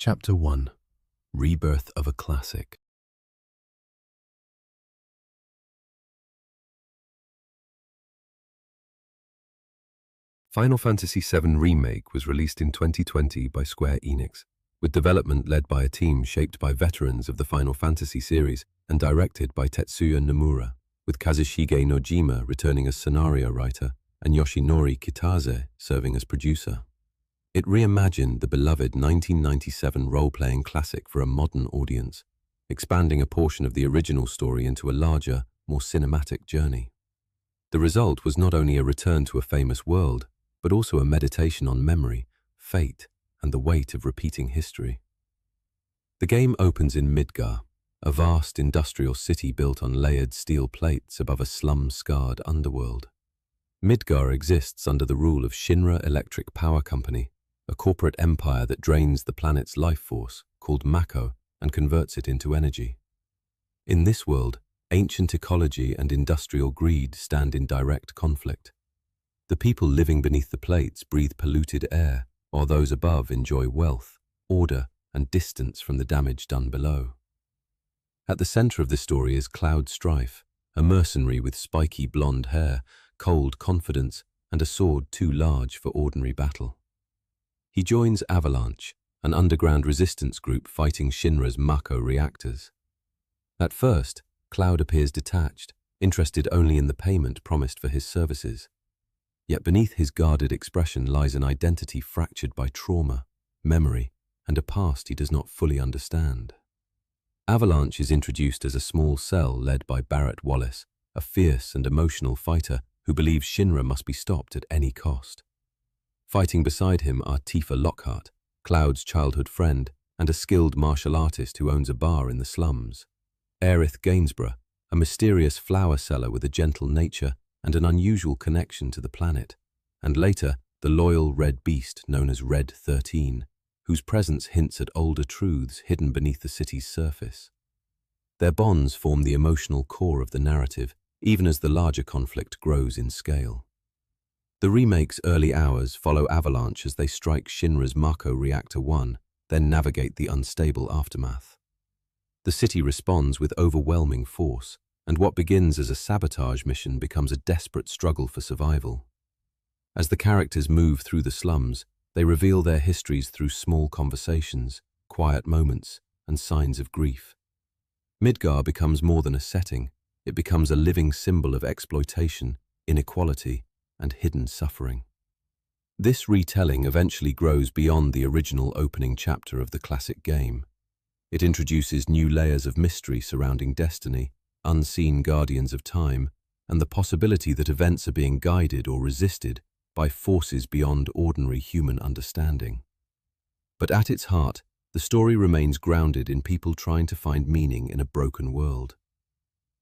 Chapter 1. Rebirth of a Classic. Final Fantasy VII Remake was released in 2020 by Square Enix, with development led by a team shaped by veterans of the Final Fantasy series and directed by Tetsuya Nomura, with Kazushige Nojima returning as scenario writer and Yoshinori Kitase serving as producer. It reimagined the beloved 1997 role-playing classic for a modern audience, expanding a portion of the original story into a larger, more cinematic journey. The result was not only a return to a famous world, but also a meditation on memory, fate, and the weight of repeating history. The game opens in Midgar, a vast industrial city built on layered steel plates above a slum-scarred underworld. Midgar exists under the rule of Shinra Electric Power Company, a corporate empire that drains the planet's life force, called Mako, and converts it into energy. In this world, ancient ecology and industrial greed stand in direct conflict. The people living beneath the plates breathe polluted air, while those above enjoy wealth, order, and distance from the damage done below. At the center of the story is Cloud Strife, a mercenary with spiky blonde hair, cold confidence, and a sword too large for ordinary battle. He joins Avalanche, an underground resistance group fighting Shinra's Mako reactors. At first, Cloud appears detached, interested only in the payment promised for his services. Yet beneath his guarded expression lies an identity fractured by trauma, memory, and a past he does not fully understand. Avalanche is introduced as a small cell led by Barrett Wallace, a fierce and emotional fighter who believes Shinra must be stopped at any cost. Fighting beside him are Tifa Lockhart, Cloud's childhood friend, and a skilled martial artist who owns a bar in the slums. Aerith Gainsborough, a mysterious flower seller with a gentle nature and an unusual connection to the planet, and later, the loyal red beast known as Red 13, whose presence hints at older truths hidden beneath the city's surface. Their bonds form the emotional core of the narrative, even as the larger conflict grows in scale. The remake's early hours follow Avalanche as they strike Shinra's Mako Reactor 1, then navigate the unstable aftermath. The city responds with overwhelming force, and what begins as a sabotage mission becomes a desperate struggle for survival. As the characters move through the slums, they reveal their histories through small conversations, quiet moments, and signs of grief. Midgar becomes more than a setting, it becomes a living symbol of exploitation, inequality, and hidden suffering. This retelling eventually grows beyond the original opening chapter of the classic game. It introduces new layers of mystery surrounding destiny, unseen guardians of time, and the possibility that events are being guided or resisted by forces beyond ordinary human understanding. But at its heart, the story remains grounded in people trying to find meaning in a broken world.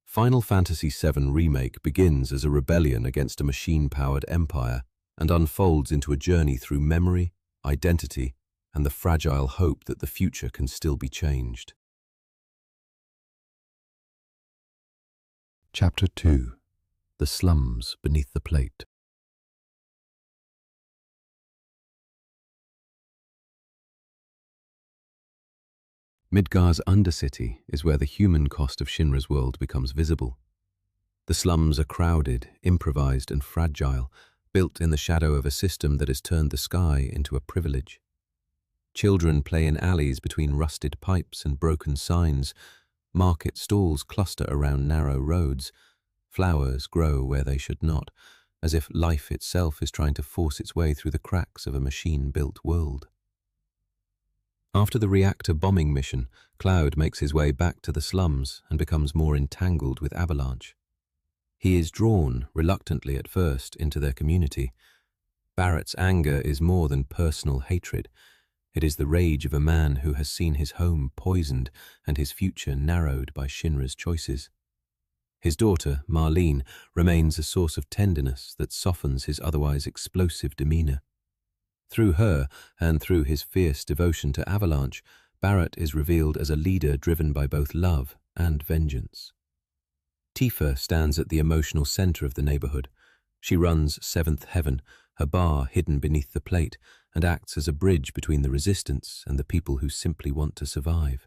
Final Fantasy VII Remake begins as a rebellion against a machine-powered empire and unfolds into a journey through memory, identity, and the fragile hope that the future can still be changed. Chapter 2. The Slums Beneath the Plate. Midgar's Undercity is where the human cost of Shinra's world becomes visible. The slums are crowded, improvised, and fragile, built in the shadow of a system that has turned the sky into a privilege. Children play in alleys between rusted pipes and broken signs. Market stalls cluster around narrow roads. Flowers grow where they should not, as if life itself is trying to force its way through the cracks of a machine-built world. After the reactor bombing mission, Cloud makes his way back to the slums and becomes more entangled with Avalanche. He is drawn, reluctantly at first, into their community. Barrett's anger is more than personal hatred. It is the rage of a man who has seen his home poisoned and his future narrowed by Shinra's choices. His daughter, Marlene, remains a source of tenderness that softens his otherwise explosive demeanor. Through her, and through his fierce devotion to Avalanche, Barrett is revealed as a leader driven by both love and vengeance. Tifa stands at the emotional center of the neighborhood. She runs Seventh Heaven, her bar hidden beneath the plate, and acts as a bridge between the resistance and the people who simply want to survive.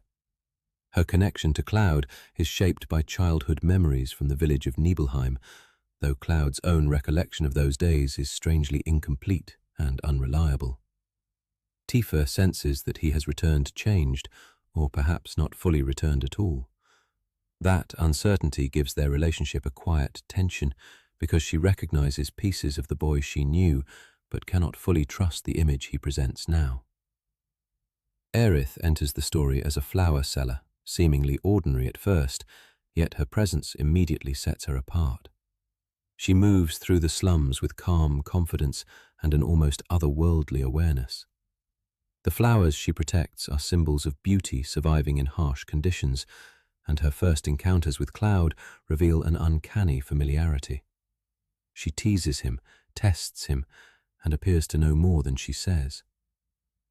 Her connection to Cloud is shaped by childhood memories from the village of Nibelheim, though Cloud's own recollection of those days is strangely incomplete and unreliable. Tifa senses that he has returned changed, or perhaps not fully returned at all. That uncertainty gives their relationship a quiet tension, because she recognizes pieces of the boy she knew, but cannot fully trust the image he presents now. Aerith enters the story as a flower seller, seemingly ordinary at first, yet her presence immediately sets her apart. She moves through the slums with calm confidence and an almost otherworldly awareness. The flowers she protects are symbols of beauty surviving in harsh conditions, and her first encounters with Cloud reveal an uncanny familiarity. She teases him, tests him, and appears to know more than she says.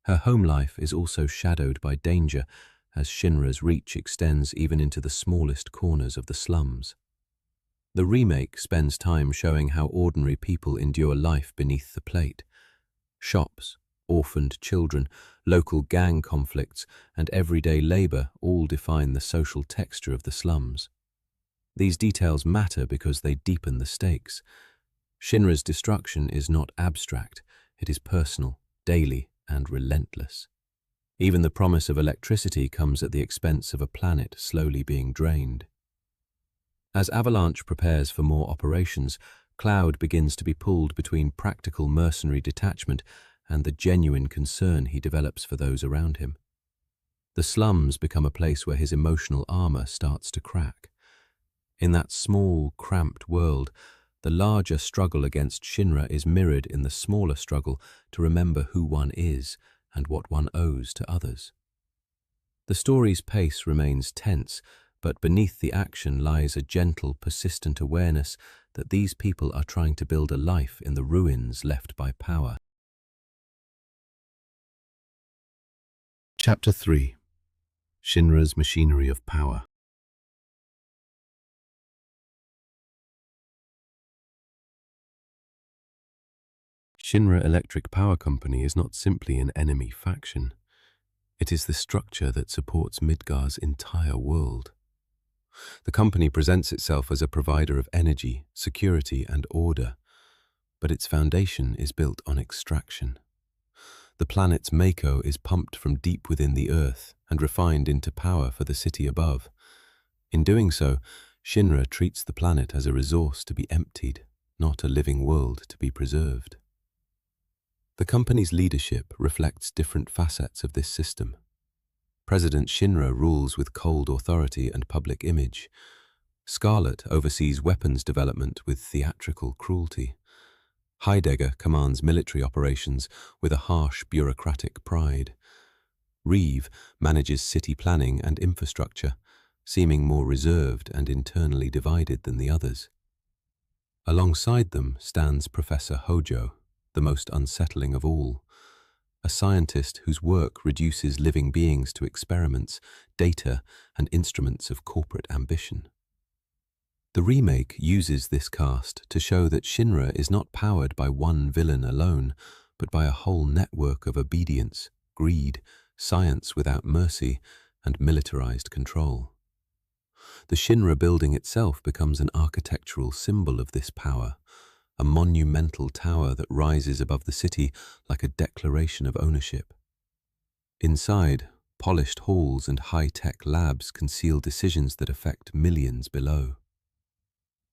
Her home life is also shadowed by danger, as Shinra's reach extends even into the smallest corners of the slums. The remake spends time showing how ordinary people endure life beneath the plate. Shops, orphaned children, local gang conflicts, and everyday labor all define the social texture of the slums. These details matter because they deepen the stakes. Shinra's destruction is not abstract, it is personal, daily, and relentless. Even the promise of electricity comes at the expense of a planet slowly being drained. As Avalanche prepares for more operations, Cloud begins to be pulled between practical mercenary detachment and the genuine concern he develops for those around him. The slums become a place where his emotional armor starts to crack. In that small, cramped world, the larger struggle against Shinra is mirrored in the smaller struggle to remember who one is and what one owes to others. The story's pace remains tense, but beneath the action lies a gentle, persistent awareness that these people are trying to build a life in the ruins left by power. Chapter 3: Shinra's Machinery of Power. Shinra Electric Power Company is not simply an enemy faction. It is the structure that supports Midgar's entire world. The company presents itself as a provider of energy, security, and order, but its foundation is built on extraction. The planet's Mako is pumped from deep within the earth and refined into power for the city above. In doing so, Shinra treats the planet as a resource to be emptied, not a living world to be preserved. The company's leadership reflects different facets of this system. President Shinra rules with cold authority and public image. Scarlet oversees weapons development with theatrical cruelty. Heidegger commands military operations with a harsh bureaucratic pride. Reeve manages city planning and infrastructure, seeming more reserved and internally divided than the others. Alongside them stands Professor Hojo, the most unsettling of all, a scientist whose work reduces living beings to experiments, data, and instruments of corporate ambition. The remake uses this cast to show that Shinra is not powered by one villain alone, but by a whole network of obedience, greed, science without mercy, and militarized control. The Shinra building itself becomes an architectural symbol of this power, a monumental tower that rises above the city like a declaration of ownership. Inside, polished halls and high-tech labs conceal decisions that affect millions below.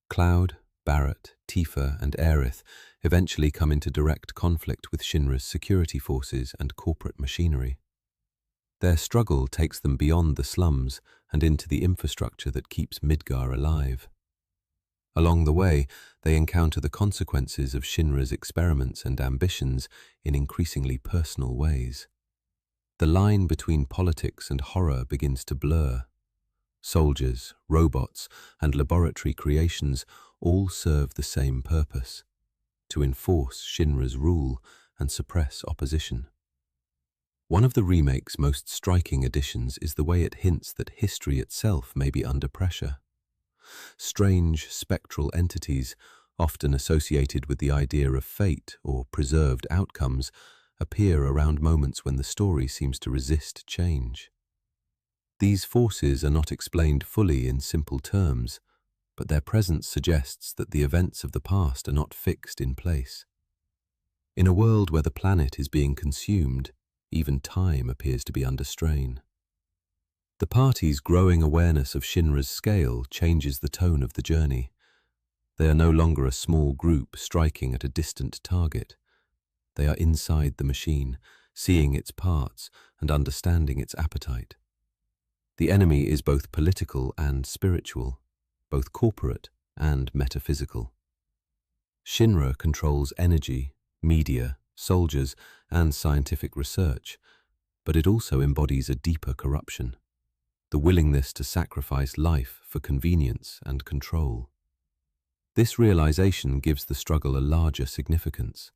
Cloud, Barrett, Tifa, and Aerith eventually come into direct conflict with Shinra's security forces and corporate machinery. Their struggle takes them beyond the slums and into the infrastructure that keeps Midgar alive. Along the way, they encounter the consequences of Shinra's experiments and ambitions in increasingly personal ways. The line between politics and horror begins to blur. Soldiers, robots, and laboratory creations all serve the same purpose: to enforce Shinra's rule and suppress opposition. One of the remake's most striking additions is the way it hints that history itself may be under pressure. Strange, spectral entities, often associated with the idea of fate or preserved outcomes, appear around moments when the story seems to resist change. These forces are not explained fully in simple terms, but their presence suggests that the events of the past are not fixed in place. In a world where the planet is being consumed, even time appears to be under strain. The party's growing awareness of Shinra's scale changes the tone of the journey. They are no longer a small group striking at a distant target. They are inside the machine, seeing its parts and understanding its appetite. The enemy is both political and spiritual, both corporate and metaphysical. Shinra controls energy, media, soldiers, and scientific research, but it also embodies a deeper corruption, the willingness to sacrifice life for convenience and control. This realization gives the struggle a larger significance.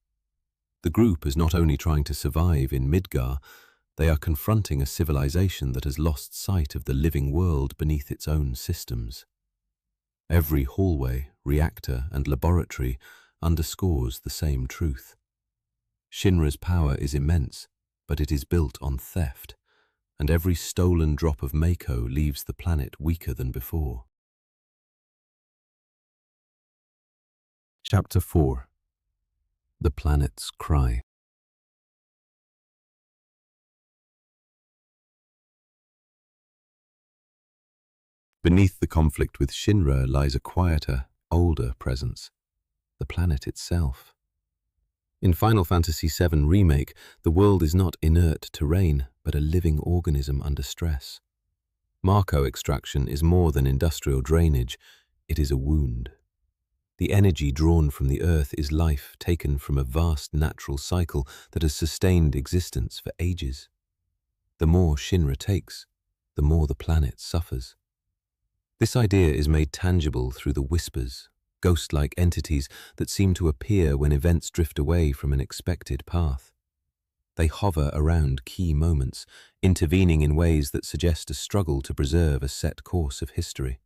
The group is not only trying to survive in Midgar, they are confronting a civilization that has lost sight of the living world beneath its own systems. Every hallway, reactor, and laboratory underscores the same truth. Shinra's power is immense, but it is built on theft, and every stolen drop of Mako leaves the planet weaker than before. Chapter 4. The Planet's Cry. Beneath the conflict with Shinra lies a quieter, older presence, the planet itself. In Final Fantasy VII Remake, the world is not inert terrain, but a living organism under stress. Mako extraction is more than industrial drainage, it is a wound. The energy drawn from the earth is life taken from a vast natural cycle that has sustained existence for ages. The more Shinra takes, the more the planet suffers. This idea is made tangible through the whispers, ghost-like entities that seem to appear when events drift away from an expected path. They hover around key moments, intervening in ways that suggest a struggle to preserve a set course of history.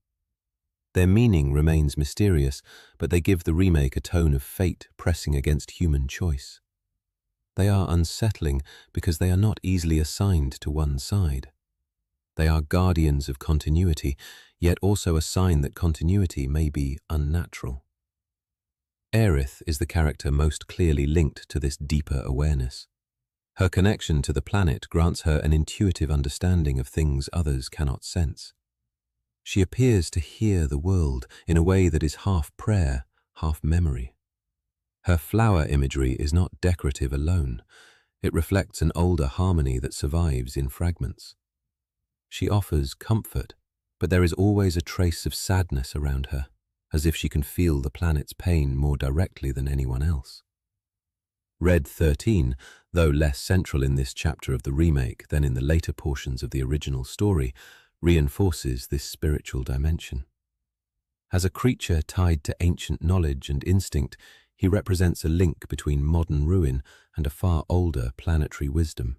Their meaning remains mysterious, but they give the remake a tone of fate pressing against human choice. They are unsettling because they are not easily assigned to one side. They are guardians of continuity, yet also a sign that continuity may be unnatural. Aerith is the character most clearly linked to this deeper awareness. Her connection to the planet grants her an intuitive understanding of things others cannot sense. She appears to hear the world in a way that is half prayer, half memory. Her flower imagery is not decorative alone. It reflects an older harmony that survives in fragments. She offers comfort, but there is always a trace of sadness around her, as if she can feel the planet's pain more directly than anyone else. Red 13, though less central in this chapter of the remake than in the later portions of the original story, reinforces this spiritual dimension. As a creature tied to ancient knowledge and instinct, he represents a link between modern ruin and a far older planetary wisdom.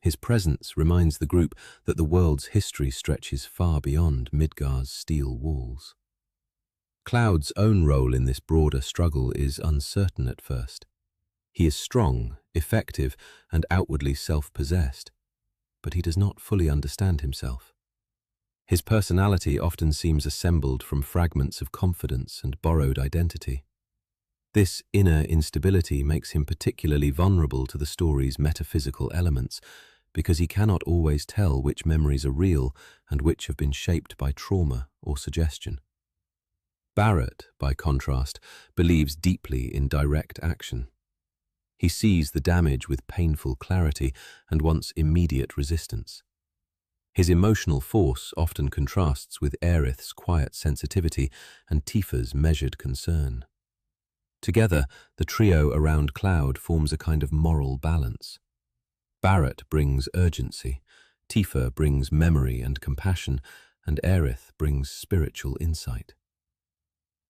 His presence reminds the group that the world's history stretches far beyond Midgar's steel walls. Cloud's own role in this broader struggle is uncertain at first. He is strong, effective, and outwardly self-possessed, but he does not fully understand himself. His personality often seems assembled from fragments of confidence and borrowed identity. This inner instability makes him particularly vulnerable to the story's metaphysical elements, because he cannot always tell which memories are real and which have been shaped by trauma or suggestion. Barrett, by contrast, believes deeply in direct action. He sees the damage with painful clarity and wants immediate resistance. His emotional force often contrasts with Aerith's quiet sensitivity and Tifa's measured concern. Together, the trio around Cloud forms a kind of moral balance. Barrett brings urgency, Tifa brings memory and compassion, and Aerith brings spiritual insight.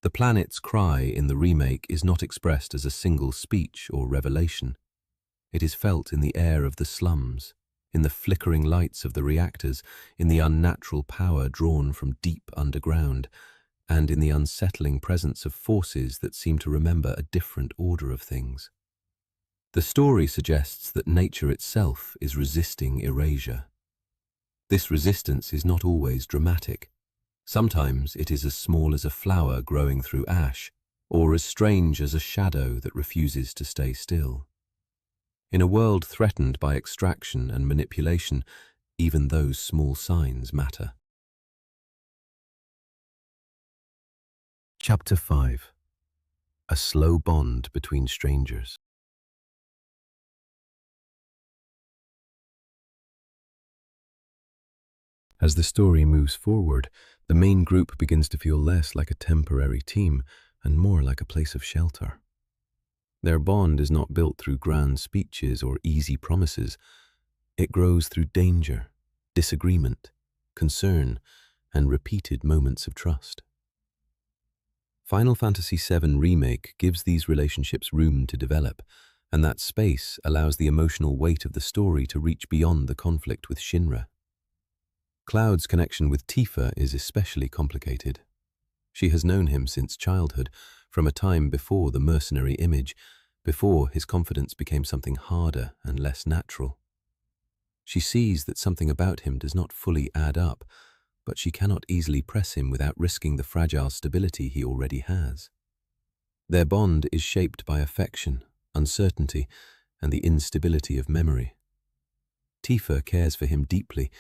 The planet's cry in the remake is not expressed as a single speech or revelation. It is felt in the air of the slums, in the flickering lights of the reactors, in the unnatural power drawn from deep underground, and in the unsettling presence of forces that seem to remember a different order of things. The story suggests that nature itself is resisting erasure. This resistance is not always dramatic. Sometimes it is as small as a flower growing through ash, or as strange as a shadow that refuses to stay still. In a world threatened by extraction and manipulation, even those small signs matter. Chapter 5. A slow bond between strangers. As the story moves forward, the main group begins to feel less like a temporary team and more like a place of shelter. Their bond is not built through grand speeches or easy promises. It grows through danger, disagreement, concern, and repeated moments of trust. Final Fantasy VII Remake gives these relationships room to develop, and that space allows the emotional weight of the story to reach beyond the conflict with Shinra. Cloud's connection with Tifa is especially complicated. She has known him since childhood, from a time before the mercenary image, before his confidence became something harder and less natural. She sees that something about him does not fully add up, but she cannot easily press him without risking the fragile stability he already has. Their bond is shaped by affection, uncertainty, and the instability of memory. Tifa cares for him deeply,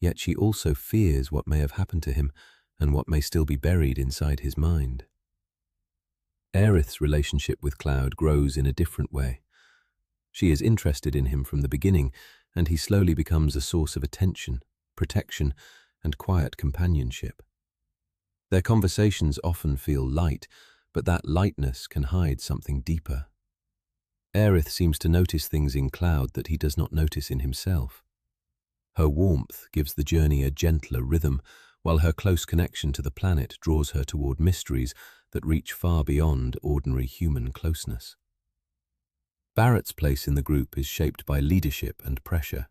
yet she also fears what may have happened to him and what may still be buried inside his mind. Aerith's relationship with Cloud grows in a different way. She is interested in him from the beginning, and he slowly becomes a source of attention, protection, and quiet companionship. Their conversations often feel light, but that lightness can hide something deeper. Aerith seems to notice things in Cloud that he does not notice in himself. Her warmth gives the journey a gentler rhythm, while her close connection to the planet draws her toward mysteries that reach far beyond ordinary human closeness. Barrett's place in the group is shaped by leadership and pressure.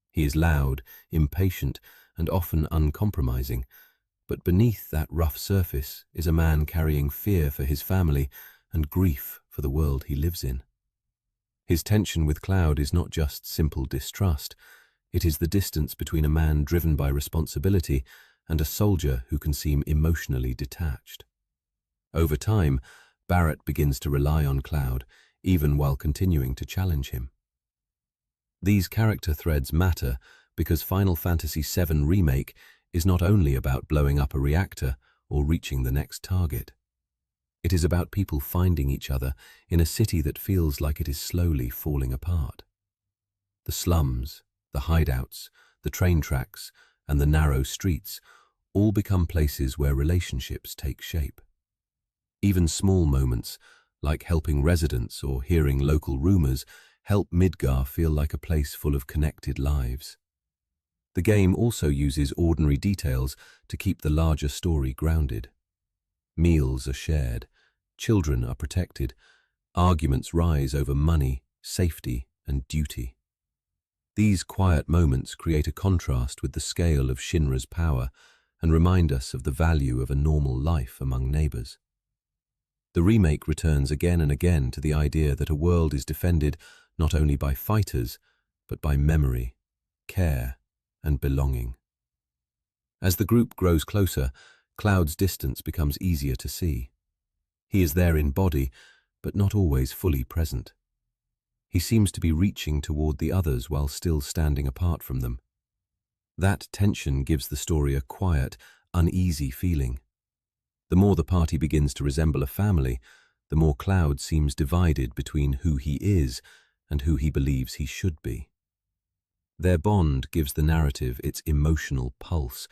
He is loud, impatient, and often uncompromising, but beneath that rough surface is a man carrying fear for his family and grief for the world he lives in. His tension with Cloud is not just simple distrust, it is the distance between a man driven by responsibility and a soldier who can seem emotionally detached. Over time, Barrett begins to rely on Cloud, even while continuing to challenge him. These character threads matter because Final Fantasy VII Remake is not only about blowing up a reactor or reaching the next target. It is about people finding each other in a city that feels like it is slowly falling apart. The slums, the hideouts, the train tracks, and the narrow streets all become places where relationships take shape. Even small moments, like helping residents or hearing local rumors, help Midgar feel like a place full of connected lives. The game also uses ordinary details to keep the larger story grounded. Meals are shared, children are protected, arguments rise over money, safety, and duty. These quiet moments create a contrast with the scale of Shinra's power and remind us of the value of a normal life among neighbors. The remake returns again and again to the idea that a world is defended not only by fighters, but by memory, care, and belonging. As the group grows closer, Cloud's distance becomes easier to see. He is there in body, but not always fully present. He seems to be reaching toward the others while still standing apart from them. That tension gives the story a quiet, uneasy feeling. The more the party begins to resemble a family, the more Cloud seems divided between who he is and who he believes he should be. Their bond gives the narrative its emotional pulse,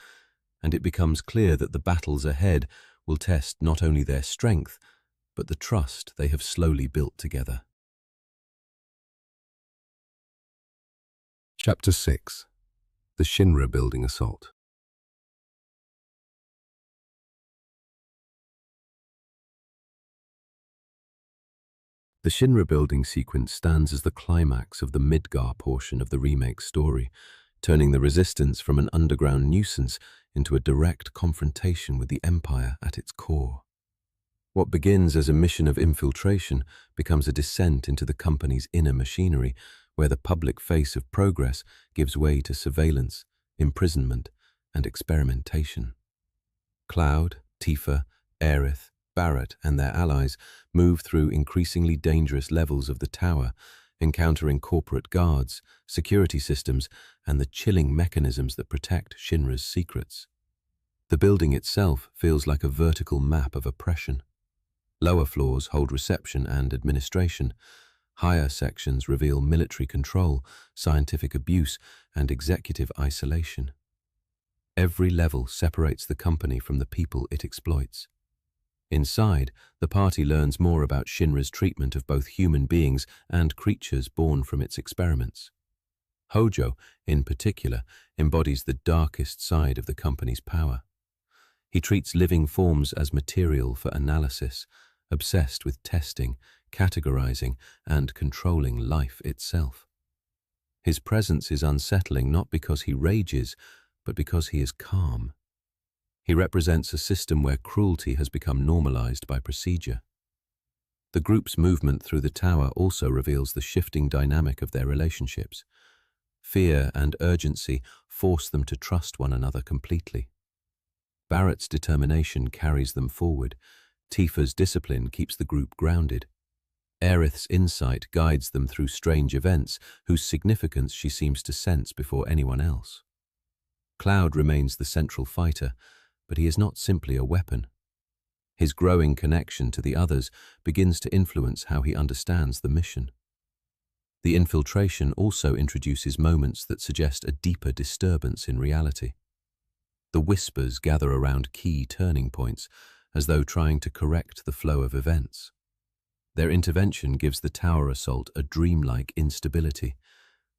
and it becomes clear that the battles ahead will test not only their strength, but the trust they have slowly built together. Chapter 6. The Shinra Building Assault. The Shinra building sequence stands as the climax of the Midgar portion of the remake story, turning the resistance from an underground nuisance into a direct confrontation with the Empire at its core. What begins as a mission of infiltration becomes a descent into the company's inner machinery, where the public face of progress gives way to surveillance, imprisonment, and experimentation. Cloud, Tifa, Aerith, Barrett, and their allies move through increasingly dangerous levels of the tower, encountering corporate guards, security systems, and the chilling mechanisms that protect Shinra's secrets. The building itself feels like a vertical map of oppression. Lower floors hold reception and administration. Higher sections reveal military control, scientific abuse, and executive isolation. Every level separates the company from the people it exploits. Inside, the party learns more about Shinra's treatment of both human beings and creatures born from its experiments. Hojo, in particular, embodies the darkest side of the company's power. He treats living forms as material for analysis, obsessed with testing, categorizing, and controlling life itself. His presence is unsettling not because he rages, but because he is calm. He represents a system where cruelty has become normalized by procedure. The group's movement through the tower also reveals the shifting dynamic of their relationships. Fear and urgency force them to trust one another completely. Barrett's determination carries them forward. Tifa's discipline keeps the group grounded. Aerith's insight guides them through strange events whose significance she seems to sense before anyone else. Cloud remains the central fighter, but he is not simply a weapon. His growing connection to the others begins to influence how he understands the mission. The infiltration also introduces moments that suggest a deeper disturbance in reality. The whispers gather around key turning points, as though trying to correct the flow of events. Their intervention gives the tower assault a dreamlike instability.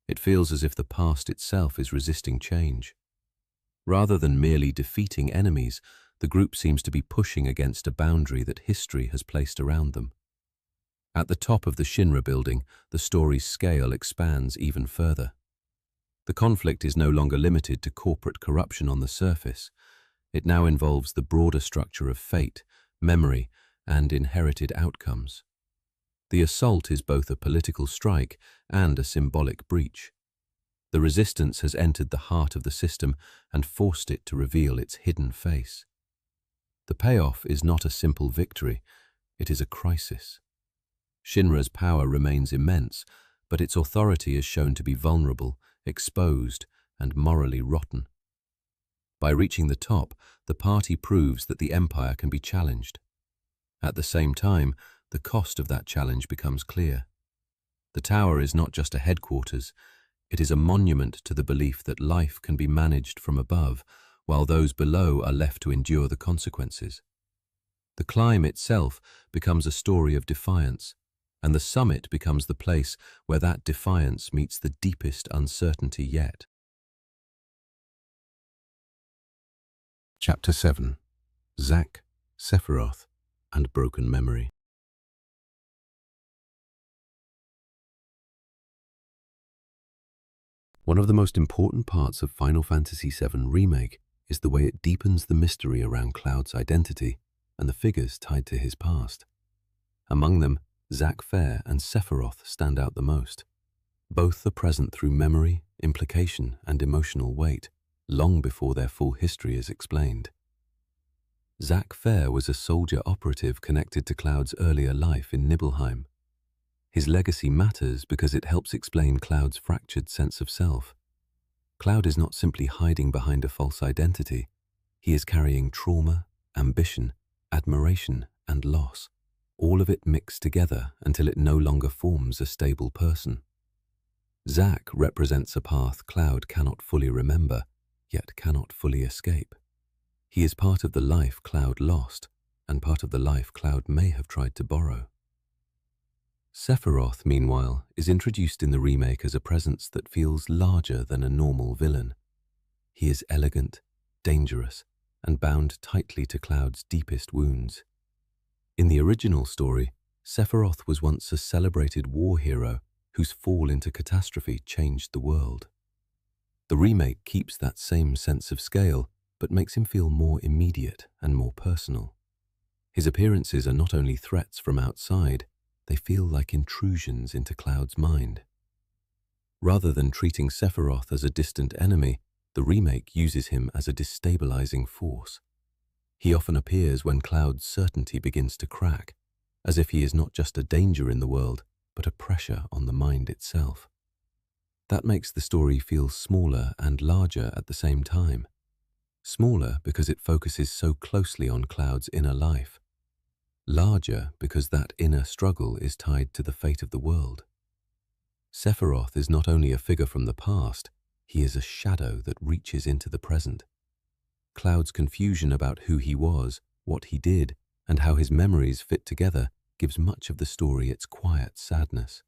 It feels as if the past itself is resisting change. Rather than merely defeating enemies, the group seems to be pushing against a boundary that history has placed around them. At the top of the Shinra building, the story's scale expands even further. The conflict is no longer limited to corporate corruption on the surface. It now involves the broader structure of fate, memory, and inherited outcomes. The assault is both a political strike and a symbolic breach. The resistance has entered the heart of the system and forced it to reveal its hidden face. The payoff is not a simple victory, it is a crisis. Shinra's power remains immense, but its authority is shown to be vulnerable, exposed, and morally rotten. By reaching the top, the party proves that the empire can be challenged. At the same time, the cost of that challenge becomes clear. The tower is not just a headquarters, it is a monument to the belief that life can be managed from above, while those below are left to endure the consequences. The climb itself becomes a story of defiance, and the summit becomes the place where that defiance meets the deepest uncertainty yet. Chapter 7. Zack, Sephiroth, and Broken Memory. One of the most important parts of Final Fantasy VII Remake is the way it deepens the mystery around Cloud's identity and the figures tied to his past. Among them, Zack and Sephiroth stand out the most. Both are present through memory, implication, and emotional weight, long before their full history is explained. Zack was a soldier operative connected to Cloud's earlier life in Nibelheim. His legacy matters because it helps explain Cloud's fractured sense of self. Cloud is not simply hiding behind a false identity. He is carrying trauma, ambition, admiration, and loss, all of it mixed together until it no longer forms a stable person. Zack represents a path Cloud cannot fully remember, yet cannot fully escape. He is part of the life Cloud lost, and part of the life Cloud may have tried to borrow. Sephiroth, meanwhile, is introduced in the remake as a presence that feels larger than a normal villain. He is elegant, dangerous, and bound tightly to Cloud's deepest wounds. In the original story, Sephiroth was once a celebrated war hero whose fall into catastrophe changed the world. The remake keeps that same sense of scale, but makes him feel more immediate and more personal. His appearances are not only threats from outside, they feel like intrusions into Cloud's mind. Rather than treating Sephiroth as a distant enemy, the remake uses him as a destabilizing force. He often appears when Cloud's certainty begins to crack, as if he is not just a danger in the world, but a pressure on the mind itself. That makes the story feel smaller and larger at the same time. Smaller because it focuses so closely on Cloud's inner life. Larger because that inner struggle is tied to the fate of the world. Sephiroth is not only a figure from the past, he is a shadow that reaches into the present. Cloud's confusion about who he was, what he did, and how his memories fit together gives much of the story its quiet sadness.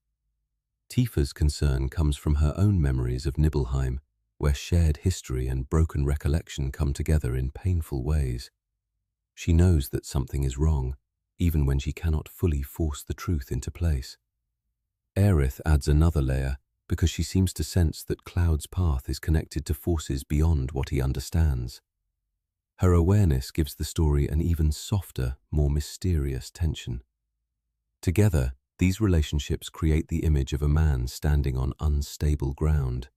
Tifa's concern comes from her own memories of Nibelheim, where shared history and broken recollection come together in painful ways. She knows that something is wrong, even when she cannot fully force the truth into place. Aerith adds another layer because she seems to sense that Cloud's path is connected to forces beyond what he understands. Her awareness gives the story an even softer, more mysterious tension. Together, these relationships create the image of a man standing on unstable ground.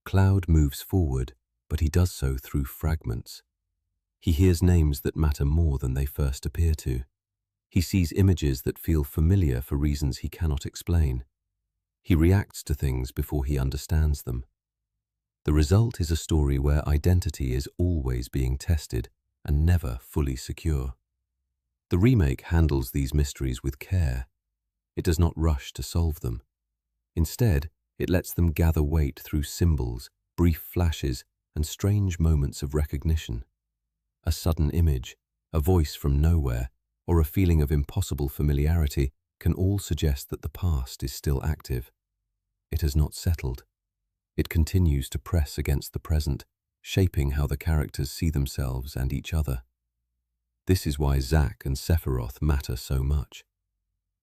Cloud moves forward, but he does so through fragments. He hears names that matter more than they first appear to. He sees images that feel familiar for reasons he cannot explain. He reacts to things before he understands them. The result is a story where identity is always being tested and never fully secure. The remake handles these mysteries with care. It does not rush to solve them. Instead, it lets them gather weight through symbols, brief flashes, and strange moments of recognition. A sudden image, a voice from nowhere, or a feeling of impossible familiarity can all suggest that the past is still active. It has not settled. It continues to press against the present, shaping how the characters see themselves and each other. This is why Zack and Sephiroth matter so much.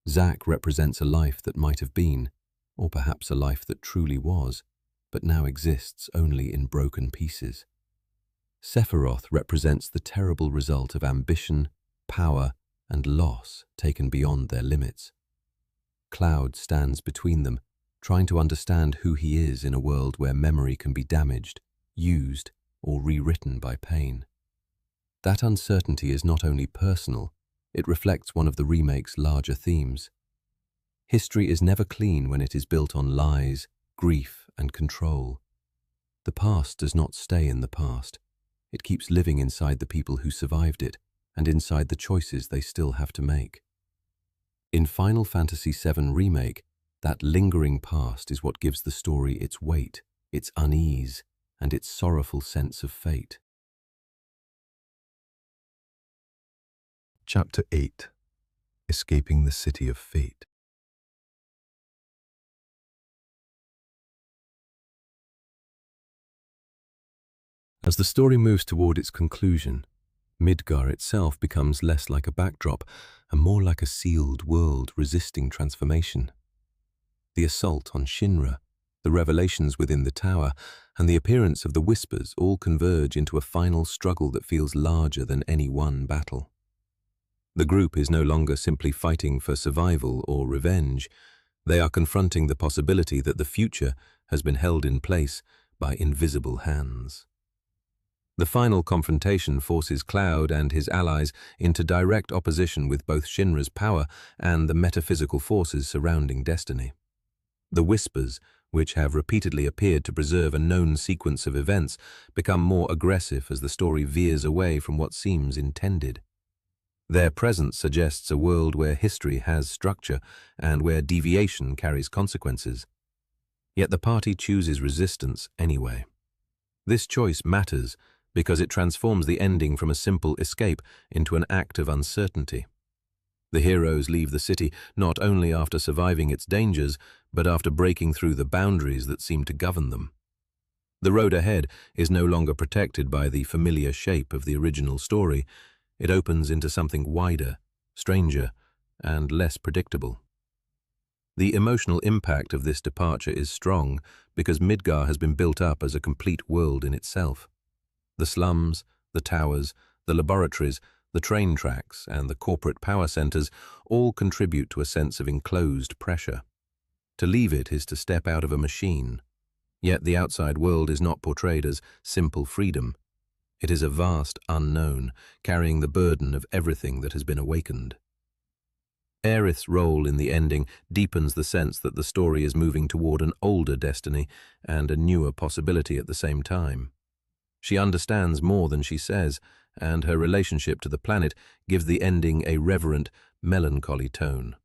Zack represents a life that might have been, or perhaps a life that truly was, but now exists only in broken pieces. Sephiroth represents the terrible result of ambition, power, and loss taken beyond their limits. Cloud stands between them, trying to understand who he is in a world where memory can be damaged, used, or rewritten by pain. That uncertainty is not only personal, it reflects one of the remake's larger themes. History is never clean when it is built on lies, grief, and control. The past does not stay in the past. It keeps living inside the people who survived it, and inside the choices they still have to make. In Final Fantasy VII Remake, that lingering past is what gives the story its weight, its unease, and its sorrowful sense of fate. Chapter 8. Escaping the City of Fate. As the story moves toward its conclusion, Midgar itself becomes less like a backdrop and more like a sealed world resisting transformation. The assault on Shinra, the revelations within the tower, and the appearance of the Whispers all converge into a final struggle that feels larger than any one battle. The group is no longer simply fighting for survival or revenge. They are confronting the possibility that the future has been held in place by invisible hands. The final confrontation forces Cloud and his allies into direct opposition with both Shinra's power and the metaphysical forces surrounding destiny. The Whispers, which have repeatedly appeared to preserve a known sequence of events, become more aggressive as the story veers away from what seems intended. Their presence suggests a world where history has structure and where deviation carries consequences. Yet the party chooses resistance anyway. This choice matters because it transforms the ending from a simple escape into an act of uncertainty. The heroes leave the city not only after surviving its dangers, but after breaking through the boundaries that seem to govern them. The road ahead is no longer protected by the familiar shape of the original story. It opens into something wider, stranger, and less predictable. The emotional impact of this departure is strong because Midgar has been built up as a complete world in itself. The slums, the towers, the laboratories, The train tracks and the corporate power centers all contribute to a sense of enclosed pressure. To leave it is to step out of a machine. Yet the outside world is not portrayed as simple freedom. It is a vast unknown, carrying the burden of everything that has been awakened. Aerith's role in the ending deepens the sense that the story is moving toward an older destiny and a newer possibility at the same time. She understands more than she says, and her relationship to the planet gives the ending a reverent, melancholy tone.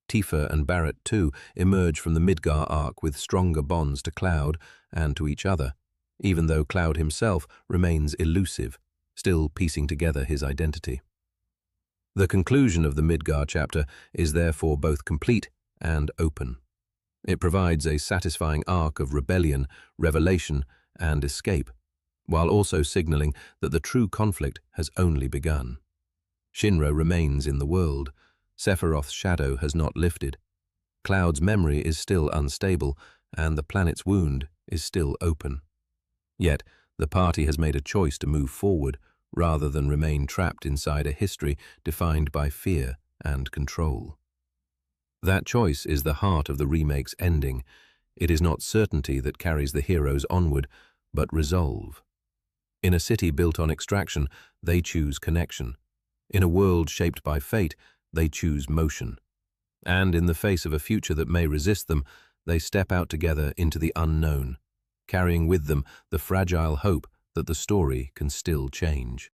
Tifa and Barrett, too, emerge from the Midgar arc with stronger bonds to Cloud and to each other, even though Cloud himself remains elusive, still piecing together his identity. The conclusion of the Midgar chapter is therefore both complete and open. It provides a satisfying arc of rebellion, revelation, and escape, while also signaling that the true conflict has only begun. Shinra remains in the world. Sephiroth's shadow has not lifted. Cloud's memory is still unstable, and the planet's wound is still open. Yet, the party has made a choice to move forward, rather than remain trapped inside a history defined by fear and control. That choice is the heart of the remake's ending. It is not certainty that carries the heroes onward, but resolve. In a city built on extraction, they choose connection. In a world shaped by fate, they choose motion. And in the face of a future that may resist them, they step out together into the unknown, carrying with them the fragile hope that the story can still change.